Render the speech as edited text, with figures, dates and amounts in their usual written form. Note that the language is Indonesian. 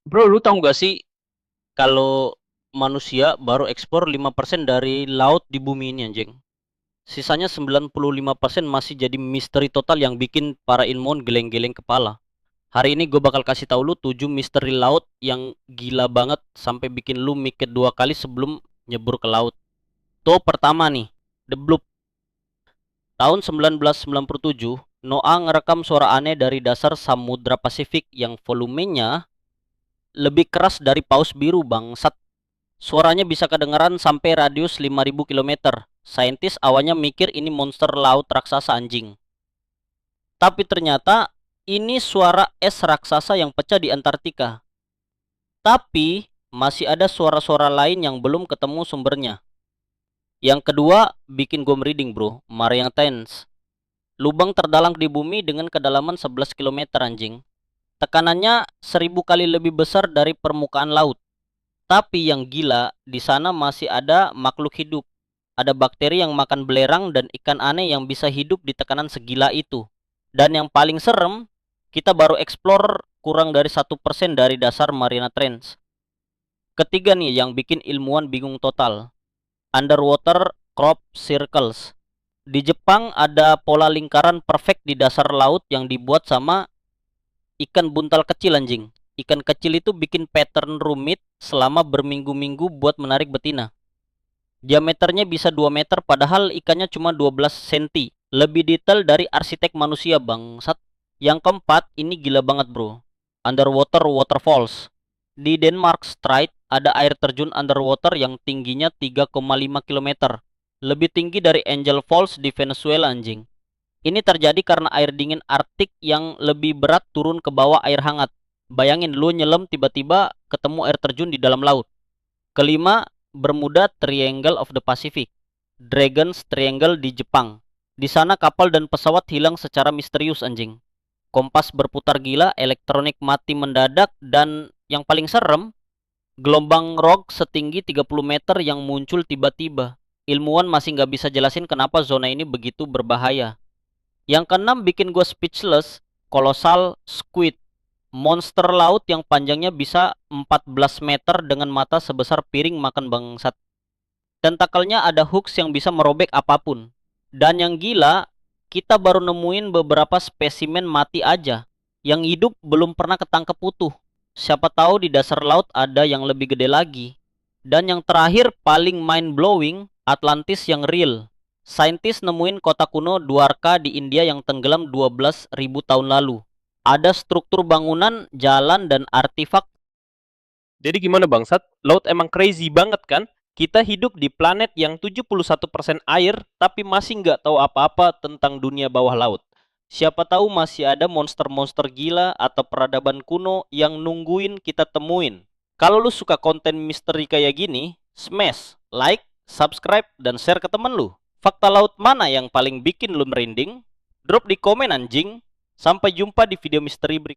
Bro, lu tahu nggak sih kalau manusia baru ekspor 5% dari laut di bumi ini anjing. Sisanya 95% masih jadi misteri total yang bikin para ilmuwan geleng-geleng kepala. Hari ini gue bakal kasih tahu lu 7 misteri laut yang gila banget sampai bikin lu mikir dua kali sebelum nyebur ke laut. Tuh pertama nih, The Bloop. Tahun 1997, NOAA ngerekam suara aneh dari dasar Samudra Pasifik yang volumenya lebih keras dari paus biru bangsat. Suaranya bisa kedengaran sampai radius 5.000 kilometer. Saintis awalnya mikir ini monster laut raksasa anjing. Tapi ternyata ini suara es raksasa yang pecah di Antartika. Tapi masih ada suara-suara lain yang belum ketemu sumbernya. Yang kedua, bikin gue merinding bro, Mariana Trench. Lubang terdalam di bumi dengan kedalaman 11 kilometer anjing. Tekanannya 1.000 kali lebih besar dari permukaan laut. Tapi yang gila, di sana masih ada makhluk hidup. Ada bakteri yang makan belerang dan ikan aneh yang bisa hidup di tekanan segila itu. Dan yang paling serem, kita baru explore kurang dari 1% dari dasar Mariana Trench. Ketiga nih yang bikin ilmuwan bingung total. Underwater crop circles. Di Jepang ada pola lingkaran perfect di dasar laut yang dibuat sama ikan buntal kecil anjing. Ikan kecil itu bikin pattern rumit selama berminggu-minggu buat menarik betina. Diameternya bisa 2 meter padahal ikannya cuma 12 cm. Lebih detail dari arsitek manusia bangsat. Yang keempat, ini gila banget bro. Underwater waterfalls. Di Denmark Strait ada air terjun underwater yang tingginya 3,5 km. Lebih tinggi dari Angel Falls di Venezuela anjing. Ini terjadi karena air dingin Arktik yang lebih berat turun ke bawah air hangat. Bayangin lu nyelam tiba-tiba ketemu air terjun di dalam laut. Kelima, Bermuda Triangle of the Pacific. Dragon's Triangle di Jepang. Di sana kapal dan pesawat hilang secara misterius anjing. Kompas berputar gila, elektronik mati mendadak, dan yang paling serem, gelombang rock setinggi 30 meter yang muncul tiba-tiba. Ilmuwan masih nggak bisa jelasin kenapa zona ini begitu berbahaya. Yang keenam bikin gue speechless, Colossal Squid. Monster laut yang panjangnya bisa 14 meter dengan mata sebesar piring makan bangsat. Tentakelnya ada hooks yang bisa merobek apapun. Dan yang gila, kita baru nemuin beberapa spesimen mati aja. Yang hidup belum pernah ketangkep utuh. Siapa tahu di dasar laut ada yang lebih gede lagi. Dan yang terakhir paling mind-blowing, Atlantis yang real. Saintis nemuin kota kuno Dwarka di India yang tenggelam 12.000 tahun lalu. Ada struktur bangunan, jalan, dan artefak. Jadi gimana bangsat? Laut emang crazy banget kan? Kita hidup di planet yang 71% air, tapi masih nggak tahu apa-apa tentang dunia bawah laut. Siapa tahu masih ada monster-monster gila atau peradaban kuno yang nungguin kita temuin. Kalau lu suka konten misteri kayak gini, smash, like, subscribe, dan share ke temen lu. Fakta laut mana yang paling bikin lu merinding? Drop di komen anjing. Sampai jumpa di video misteri berikutnya.